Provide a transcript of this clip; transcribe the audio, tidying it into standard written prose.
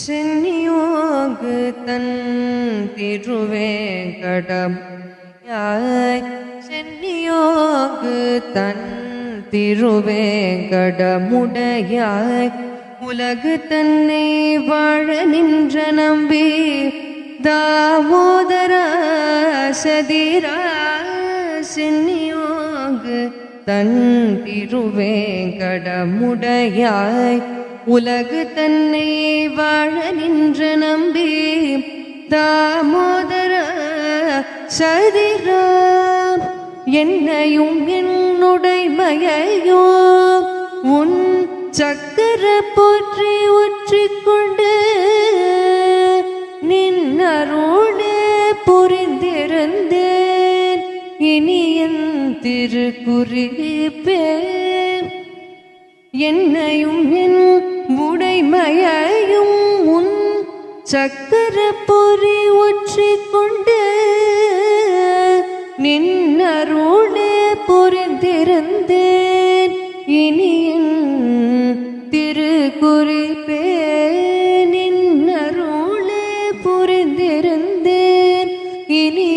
சென்னியோகு தன் திருவேங்கடம் சென்னியோகு தன் திருவேங்கடமுடையாய் உலகு தன்னை வாழ நின்ற நம்பி தாமோதரா சதிரா சென்னியோகு தன் திருவேங்கடமுடையாய் உலகு தன்னை வாழ நின்ற நம்பி தாமோதரா சதிரா என்னையும் என்னுடைமையோ உன் சக்கர போற்றி ஒற்றிக்கொண்டு நின்னருளே புரிந்திருந்தேன் இனி என் திருக்குறிப்பே என்னையும் என் உடைமையையும் உன் சக்கர பொறி ஒற்றிக்கொண்டு நின்னருளே புரிந்திருந்தேன் இனி என் திருக்குறிப்பே நின்னருளே புரிந்திருந்தேன் இனி